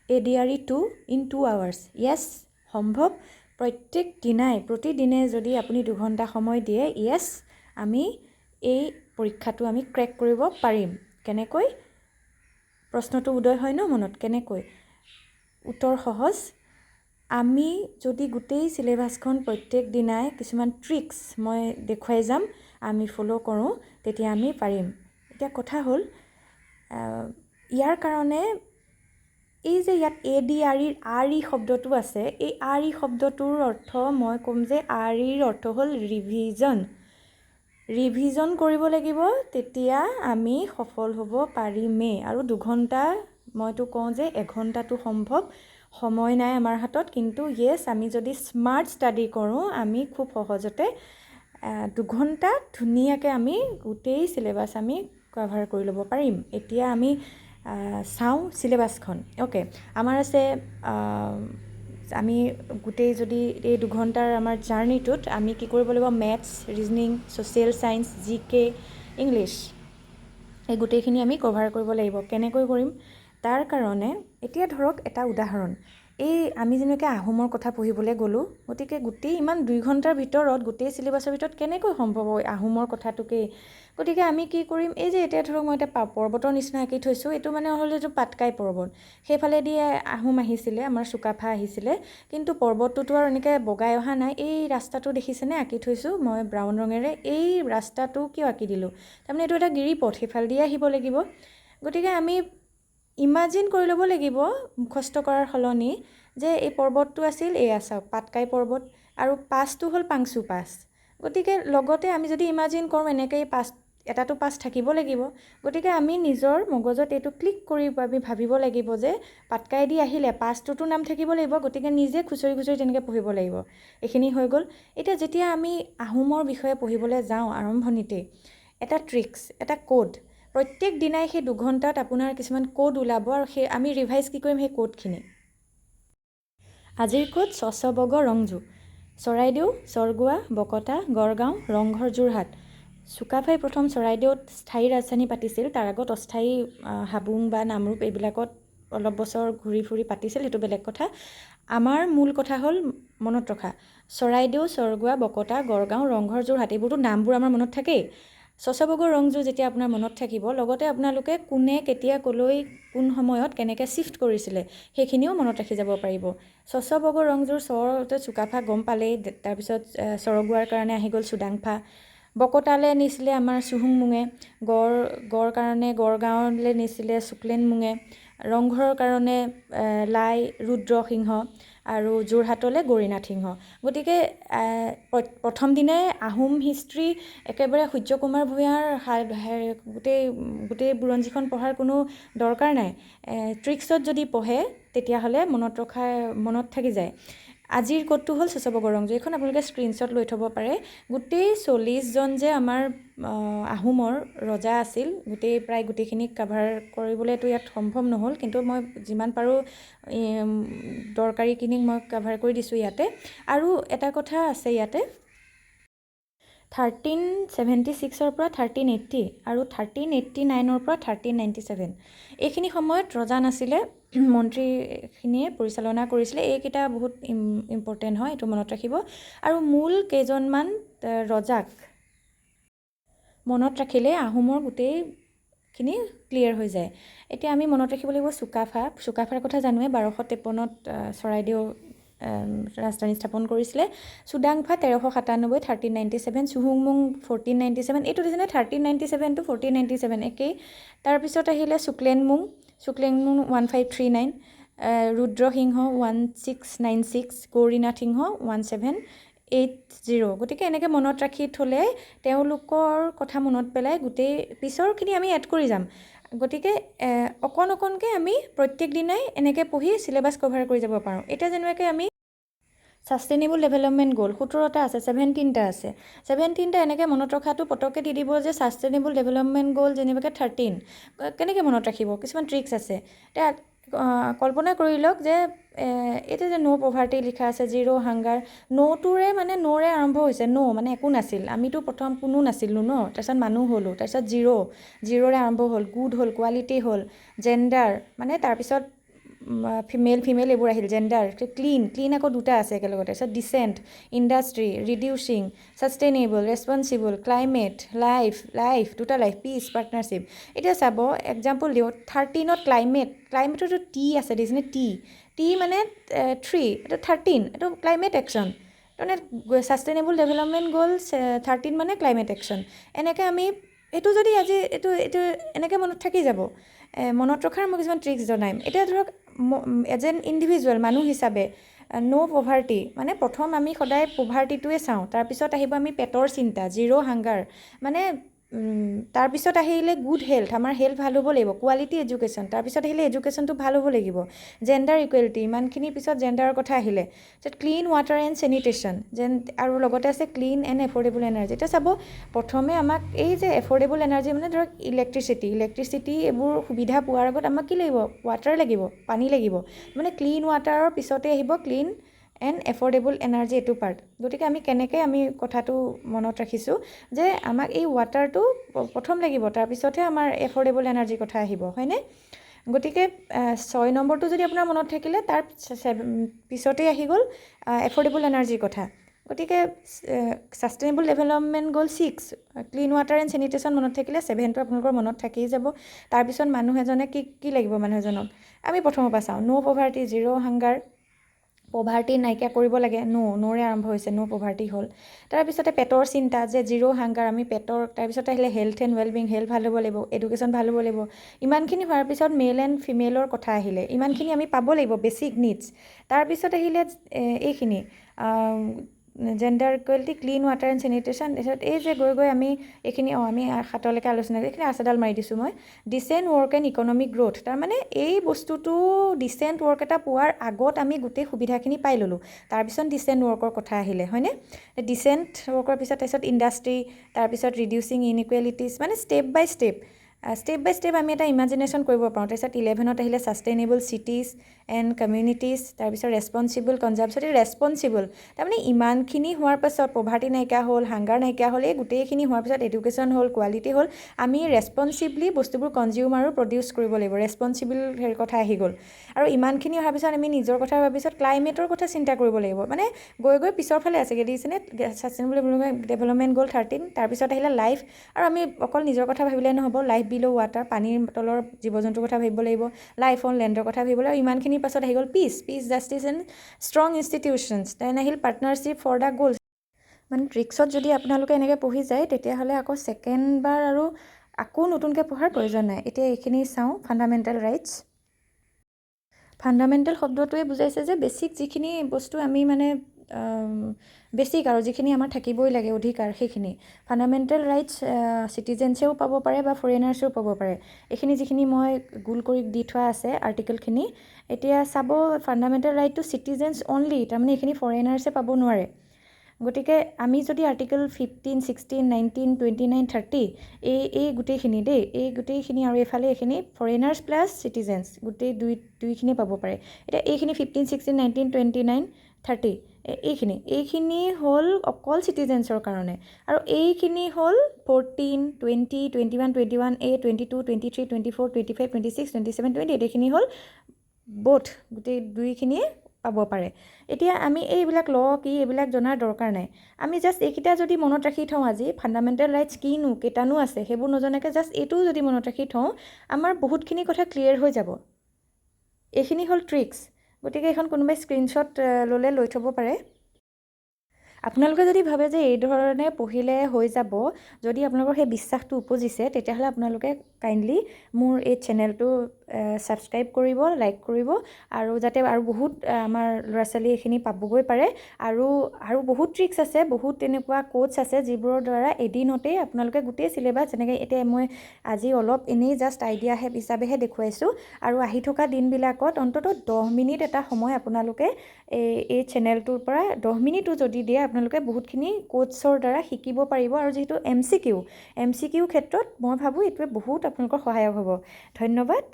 ADRE 2 in 2 hours. Yes, সম্ভৱ প্ৰত্যেক দিনাই প্ৰতিদিনে যদি আপুনি 2 ঘণ্টা সময় দিয়ে yes আমি এই পৰীক্ষাটো আমি ক্ৰেক কৰিব পাৰিম কেনেকৈ প্ৰশ্নটো উদয় হয় ন মনত কেনেকৈ উত্তৰ সহজ আমি যদি গোটেই সিলেবাসখন প্ৰত্যেক দিনাই কিছুমান ট্ৰিক্স মই দেখুৱাই যাম আমি ফলো কৰোঁ তেতিয়া আমি পাৰিম এতিয়া কথা হ'ল ইয়াৰ কাৰণে এই যে ইয়াত ADRE RE শব্দটো আছে এই RE শব্দটোৰ অৰ্থ মই ক'ম যে REৰ অৰ্থ হ'ল ৰিভিজন কৰিব লাগিব তেতিয়া আমি সফল হ'ব পাৰিমে আৰু 2 ঘণ্টা মইতো কওঁ যে 1 ঘণ্টাটো সম্ভৱ সময় নাই আমাৰ হাতত কিন্তু yes আমি যদি স্মাৰ্ট ষ্টাডি কৰোঁ আমি খুব সহজতে 2 ঘণ্টা ধুনীয়াকৈ আমি গোটেই সিলেবাস আমি কভাৰ কৰি ল'ব পাৰিম এতিয়া আমি চাওঁ সিলেবাসখন ওকে আমাৰ আছে আমি গোটেই যদি এই 2 ঘণ্টাৰ আমাৰ জাৰ্নিটোত আমি কি কৰিব লাগিব মেথছ ৰিজনিং সোশ্যাল সায়েন্স জিকে ইংলিছ এই গোটেইখিনি আমি কভাৰ কৰিব লাগিব কেনেকৈ কৰিম তাৰ কাৰণে এতিয়া ধৰক এটা উদাহৰণ এই আমি যেনেকৈ আহোমৰ কথা পঢ়িবলৈ গ'লোঁ গতিকে গোটেই ইমান 2 ঘণ্টাৰ ভিতৰত গোটেই সিলেবাসৰ ভিতৰত কেনেকৈ সম্ভৱ হয় আহোমৰ কথাটোকে গতিকে আমি কি কৰিম এই যে এতিয়া ধৰক মই এটা পৰ্বতৰ নিচিনা আঁকি থৈছোঁ এইটো মানে হ'ল এইটো পাটকাই পৰ্বত সেইফালেদি আহোম আহিছিলে আমাৰ চুকাফা আহিছিলে কিন্তু পৰ্বতটোতো আৰু এনেকৈ বগাই অহা নাই এই ৰাস্তাটো দেখিছেনে আঁকি থৈছোঁ মই ব্ৰাউন ৰঙেৰে এই ৰাস্তাটো কিয় আঁকি দিলোঁ তাৰমানে এইটো এটা গিৰিপথ সেইফালেদি আহিব লাগিব গতিকে আমি ইমাজিন কৰি ল'ব লাগিব মুখস্থ কৰাৰ সলনি যে এই পৰ্বতটো আছিল এয়া চাওক পাটকাই পৰ্বত আৰু পাছটো হ'ল পাংচু পাছ গতিকে লগতে আমি যদি ইমাজিন কৰোঁ এনেকৈ পাছ এটাটো পাছ থাকিব লাগিব গতিকে আমি নিজৰ মগজত এইটো ক্লিক কৰি আমি ভাবিব লাগিব যে পাটকাই দি আহিলে পাছটোতো নাম থাকিব লাগিব গতিকে নিজে খুচৰি তেনেকৈ পঢ়িব লাগিব এইখিনি হৈ গ'ল এতিয়া যেতিয়া আমি আহোমৰ বিষয়ে পঢ়িবলৈ যাওঁ আৰম্ভণিতে এটা ট্ৰিক্স এটা কোড প্ৰত্যেক দিনাই সেই 2 ঘণ্টাত আপোনাৰ কিছুমান কোড ওলাব আৰু সেই আমি ৰিভাইজ কি কৰিম সেই কোডখিনি আজিৰ কোড চচবগ ৰংজু চৰাইদেউ চৰগুৱা বকতা গড়গাঁও ৰংঘৰ যোৰহাট চুকাফাই প্ৰথম চৰাইদেউত স্থায়ী ৰাজধানী পাতিছিল তাৰ আগত অস্থায়ী হাবুং বা নামৰূপ এইবিলাকত অলপ বছৰ ঘূৰি ফুৰি পাতিছিল সেইটো বেলেগ কথা আমাৰ মূল কথা হ'ল মনত ৰখা চৰাইদেউ চৰগুৱা বকতা গড়গাঁও ৰংঘৰ যোৰহাট এইবোৰতো নামবোৰ আমাৰ মনত থাকেই চচবগ ৰংজু যেতিয়া আপোনাৰ মনত থাকিব লগতে আপোনালোকে কোনে কেতিয়া কলৈ কোন সময়ত কেনেকৈ শিফট কৰিছিলে সেইখিনিও মনত ৰাখি যাব পাৰিব চচবগ ৰংজুৰ চৰতে চুকাফা গম পালেই তাৰপিছত চৰগুৱাৰ কাৰণে আহি গ'ল চুডাংফা বকতালে নিছিলে আমাৰ চুহুংমুঙে গড় কাৰণে গড়গাঁৱলৈ নিছিলে শুক্লেনমুঙে ৰংঘৰৰ কাৰণে লাই ৰুদ্ৰসিংহ আৰু যোৰহাটলৈ গৌৰীনাথ সিংহ গতিকে প্ৰথম দিনাই আহোম হিষ্ট্ৰী একেবাৰে সূৰ্যকুমাৰ ভূঞাৰ গোটেই বুৰঞ্জীখন পঢ়াৰ কোনো দৰকাৰ নাই ট্ৰিক্সত যদি পঢ়ে তেতিয়াহ'লে মনত থাকি যায় আজিৰ কোডটো হ'ল চচবগ ৰংজু এইখন আপোনালোকে স্ক্ৰীনশ্বট লৈ থ'ব পাৰে গোটেই 40জন যে আমাৰ আহোমৰ ৰজা আছিল প্ৰায় গোটেইখিনি কাভাৰ কৰিবলৈতো ইয়াত সম্ভৱ নহ'ল কিন্তু মই যিমান পাৰোঁ দৰকাৰীখিনিক মই কাভাৰ কৰি দিছোঁ ইয়াতে আৰু এটা কথা আছে ইয়াতে 1376ৰ পৰা 1380 আৰু 1389ৰ পৰা 1397 এইখিনি সময়ত ৰজা নাছিলে মন্ত্ৰীখিনিয়ে পৰিচালনা কৰিছিলে এইকেইটা বহুত ইম্পৰ্টেণ্ট হয় এইটো মনত ৰাখিব আৰু মূল কেইজনমান ৰজাক মনত ৰাখিলে আহোমৰ গোটেইখিনি ক্লিয়াৰ হৈ যায় এতিয়া আমি মনত ৰাখিব লাগিব চুকাফাৰ কথা জানোৱে 1253ত চৰাইদেউ ৰাজধানী স্থাপন কৰিছিলে চুডাংফা 1397 1397 চুহুংমুং 1497 এইটো দিছে 1397 to 1497 একেই তাৰপিছত আহিলে শুক্লেনমুং 1539 ৰুদ্ৰসিংহ 1696 গৌৰীনাথ সিংহ 1780 গতিকে এনেকৈ মনত ৰাখি থ'লে তেওঁলোকৰ কথা মনত পেলাই গোটেই পিছৰখিনি আমি এড কৰি যাম গতিকে অকণকৈ আমি প্ৰত্যেক দিনাই এনেকৈ পঢ়ি সিলেবাস কভাৰ কৰি যাব পাৰোঁ এতিয়া যেনেকৈ আমি সাষ্টেইনেবল ডেভেলপমেণ্ট গ'ল 17টা আছে 17টা আছে 17টা এনেকৈ মনত ৰখাটো পটককৈ দি দিব যে সাষ্টেইনেবল ডেভেলপমেণ্ট গ'ল যেনেবাকৈ 13 কেনেকৈ মনত ৰাখিব কিছুমান ট্ৰিক্স আছে এতিয়া কল্পনা কৰি লওক যে এইটো যে নো পভাৰ্টি লিখা আছে জিৰ' হাংগাৰ নোটোৰে মানে নোৰে আৰম্ভ হৈছে নো মানে একো নাছিল আমিতো প্ৰথম কোনো নাছিলোঁ ন তাৰপিছত মানুহ হ'লোঁ তাৰপিছত জিৰ'ৰে আৰম্ভ হ'ল গুড হ'ল কোৱালিটি হ'ল জেণ্ডাৰ মানে তাৰপিছত ফিমেল এইবোৰ আহিল জেণ্ডাৰ ক্লিন আকৌ দুটা আছে একেলগতে তাৰপিছত decent industry reducing sustainable responsible climate life দুটা লাইফ পিচ পাৰ্টনাৰশ্বিপ এতিয়া চাব এক্সাম্পল দিওঁ 13ত ক্লাইমেটতো টি আছে দেখিছেনে টি মানে 3 এইটো 13 এইটো ক্লাইমেট একশ্যন তাৰমানে ছাষ্টেইনেবল ডেভেলপমেণ্ট গ'লছ 13 মানে ক্লাইমেট একশ্যন এনেকৈ আমি এইটো যদি আজি এইটো এনেকৈ মনত থাকি যাব মনত ৰখাৰ মই কিছুমান ট্ৰিক্স জনাম এতিয়া ধৰক এজ এন ইণ্ডিভিজুৱেল মানুহ হিচাপে ন' পভাৰ্টি মানে প্ৰথম আমি সদায় পভাৰ্টিটোৱে চাওঁ তাৰপিছত আহিব আমি পেটৰ চিন্তা জিৰ' হাংগাৰ মানে তাৰপিছত আহিলে গুড হেল্থ আমাৰ হেল্থ ভাল হ'ব লাগিব কোৱালিটি এডুকেশ্যন তাৰপিছত আহিলে এডুকেশ্যনটো ভাল হ'ব লাগিব জেণ্ডাৰ ইকুৱেলিটি ইমানখিনি পিছত জেণ্ডাৰৰ কথা আহিলে তাৰপিছত ক্লিন ৱাটাৰ এণ্ড চেনিটেশ্যন আৰু লগতে আছে ক্লিন এণ্ড এফৰ্ডেবল এনাৰ্জি এতিয়া চাব প্ৰথমে আমাক এই যে এফৰ্ডেবল এনাৰ্জি মানে ধৰক ইলেক্ট্ৰিচিটি এইবোৰ সুবিধা পোৱাৰ আগত আমাক কি লাগিব ৱাটাৰ লাগিব পানী লাগিব মানে ক্লিন ৱাটাৰৰ পিছতে আহিব ক্লিন এণ্ড এফৰ্ডেবল এনাৰ্জি এইটো পাৰ্ট গতিকে আমি কেনেকৈ আমি কথাটো মনত ৰাখিছোঁ যে আমাক এই ৱাটাৰটো প্ৰথম লাগিব তাৰপিছতহে আমাৰ এফৰ্ডেবল এনাৰ্জিৰ কথা আহিব হয়নে গতিকে 6 নম্বৰটো যদি আপোনাৰ মনত থাকিলে তাৰ পিছতেই আহি গ'ল এফৰ্ডেবল এনাৰ্জিৰ কথা গতিকে ছাষ্টেইনেবল ডেভেলপমেণ্ট গ'ল 6 ক্লিন ৱাটাৰ এণ্ড চেনিটেশ্যন মনত থাকিলে 7টো আপোনালোকৰ মনত থাকি যাব তাৰপিছত মানুহ এজনে কি লাগিব মানুহ এজনক আমি প্ৰথমৰ পৰা চাওঁ ন' পভাৰ্টি জিৰ' হাংগাৰ পভাৰ্টি নাইকিয়া কৰিব লাগে ন'ৰে আৰম্ভ হৈছে ন' পভাৰ্টি হ'ল তাৰপিছতে পেটৰ চিন্তা যে জিৰ' হাংগাৰ আমি পেটৰ তাৰপিছত আহিলে হেল্থ এণ্ড ৱেলবিং হেল্থ ভাল হ'ব লাগিব এডুকেশ্যন ভাল হ'ব লাগিব ইমানখিনি হোৱাৰ পিছত মেল এণ্ড ফিমেলৰ কথা আহিলে ইমানখিনি আমি পাব লাগিব বেছিক নিডছ তাৰপিছত আহিলে এইখিনি gender equality clean water and sanitation তাৰপিছত এই যে গৈ আমি এইখিনি আমি 7লৈকে আলোচনা কৰি এইখিনি আছেডাল মাৰি দিছোঁ মই decent work and economic growth তাৰমানে এই বস্তুটো ডিচেণ্ট ৱৰ্ক এটা পোৱাৰ আগত আমি গোটেই সুবিধাখিনি পাই ল'লোঁ তাৰপিছত ডিচেণ্ট ৱৰ্কৰ কথা আহিলে হয়নে ডিচেণ্ট ৱৰ্কৰ পিছত তাৰপিছত ইণ্ডাষ্ট্ৰি তাৰপিছত ৰিডিউচিং ইনইকুৱেলিটিজ মানে ষ্টেপ বাই ষ্টেপ আমি এটা ইমাজিনেশ্যন কৰিব পাৰোঁ তাৰপিছত 11ত আহিলে ছাষ্টেইনেবল চিটিজ এণ্ড কমিউনিটিজ তাৰপিছত ৰেছপনচিবল কনজাম্পশ্যন ৰেছপনচিবল তাৰমানে ইমানখিনি হোৱাৰ পাছত পভাৰ্টি নাইকিয়া হ'ল হাংগাৰ নাইকিয়া হ'ল এই গোটেইখিনি হোৱাৰ পিছত এডুকেশ্যন হ'ল কোৱালিটি হ'ল আমি ৰেছপনচিবলি বস্তুবোৰ কনজিউম আৰু প্ৰডিউচ কৰিব লাগিব ৰেছপনচিবল হেৰি কথা আহি গ'ল আৰু ইমানখিনি হোৱাৰ পিছত আমি নিজৰ কথা ভাবিৰ পিছত ক্লাইমেটৰ কথা চিন্তা কৰিব লাগিব মানে গৈ পিছৰ ফালে আছেগৈ দেখিছেনে ছাষ্টেইনেবল ডেভেলপমেণ্ট গ'ল 13 তাৰপিছত আহিলে লাইফ আৰু আমি অকল নিজৰ কথা ভাবিলে নহ'ব লাইফ বিল' ৱাটাৰ পানীৰ তলৰ জীৱ জন্তুৰ কথা ভাবিব লাগিব লাইফ অন লেণ্ডৰ কথা ভাবিব লাগিব ইমানখিনিৰ পাছত আহি গ'ল peace justice and strong institutions then আহিল পাৰ্টনাৰশ্বিপ ফৰ দ্য গ'লছ মানে ট্ৰিক্সত যদি আপোনালোকে এনেকৈ পঢ়ি যায় তেতিয়াহ'লে আকৌ ছেকেণ্ডবাৰ আৰু আকৌ নতুনকৈ পঢ়াৰ প্ৰয়োজন নাই এতিয়া এইখিনি চাওঁ ফাণ্ডামেণ্টেল ৰাইটছ ফাণ্ডামেণ্টেল শব্দটোৱে বুজাইছে যে বেছিক যিখিনি বস্তু আমি মানে বেছিক আৰু যিখিনি আমাৰ থাকিবই লাগে অধিকাৰ সেইখিনি ফাণ্ডামেণ্টেল ৰাইটছ চিটিজেনছেও পাব পাৰে বা ফৰেনাৰ্ছেও পাব পাৰে এইখিনি যিখিনি মই গোল কৰি দি থোৱা আছে আৰ্টিকেলখিনি এতিয়া চাব ফাণ্ডামেণ্টেল ৰাইটটো চিটিজেনছ অনলি তাৰমানে এইখিনি ফৰেনাৰ্ছে পাব নোৱাৰে গতিকে আমি যদি আৰ্টিকেল 15, 16, 19, 29, 30 এই গোটেইখিনি এই গোটেইখিনি আৰু এইফালে এইখিনি ফৰেনাৰ্ছ প্লাছ চিটিজেনছ গোটেই দুইখিনি পাব পাৰে এতিয়া এইখিনি 15, 16, 19, 29, 30 এইখিনি হ'ল অকল চিটিজেনছৰ কাৰণে আৰু এইখিনি হ'ল 14, 20, 21, 21A, 22, 23, 24, 25, 26, 27, 28 এইখিনি হ'ল বোথ গোটেই দুইখিনিয়ে পাব পাৰে এতিয়া আমি এইবিলাক কি এইবিলাক জনাৰ দৰকাৰ নাই আমি জাষ্ট এইকেইটা যদি মনত ৰাখি থওঁ আজি ফাণ্ডামেণ্টেল ৰাইটছ কিনো কেইটানো আছে সেইবোৰ নজনাকৈ জাষ্ট এইটোও যদি মনত ৰাখি থওঁ আমাৰ বহুতখিনি কথা ক্লিয়াৰ হৈ যাব এইখিনি হ'ল ট্ৰিক্স গতিকে এইখন কোনোবাই স্ক্ৰীনশ্বট ল'লে লৈ থ'ব পাৰে আপোনালোকে যদি ভাবে যে এই ধৰণে পঢ়িলে হৈ যাব যদি আপোনালোকৰ সেই বিশ্বাসটো উপজিছে তেতিয়াহ'লে আপোনালোকে কাইণ্ডলি মোৰ এই চেনেলটো ছাবস্ক্ৰাইব কৰিব লাইক কৰিব আৰু যাতে আৰু বহুত আমাৰ ল'ৰা ছোৱালী এইখিনি পাবগৈ পাৰে আৰু বহুত ট্ৰিক্স আছে বহুত তেনেকুৱা কোডছ আছে যিবোৰৰ দ্বাৰা এদিনতেই আপোনালোকে গোটেই চিলেবাছ যেনেকৈ এতিয়া মই আজি অলপ এনেই জাষ্ট আইডিয়া হিচাপেহে দেখুৱাইছোঁ আৰু আহি থকা দিনবিলাকত অন্ততঃ 10 মিনিট এটা সময় আপোনালোকে এই চেনেলটোৰ পৰা 10 মিনিটো যদি দিয়ে আপোনালোকে বহুতখিনি কোডছৰ দ্বাৰা শিকিব পাৰিব আৰু যিহেতু MCQ ক্ষেত্ৰত মই ভাবোঁ এইটোৱে বহুত আপোনালোকৰ সহায়ক হ'ব ধন্যবাদ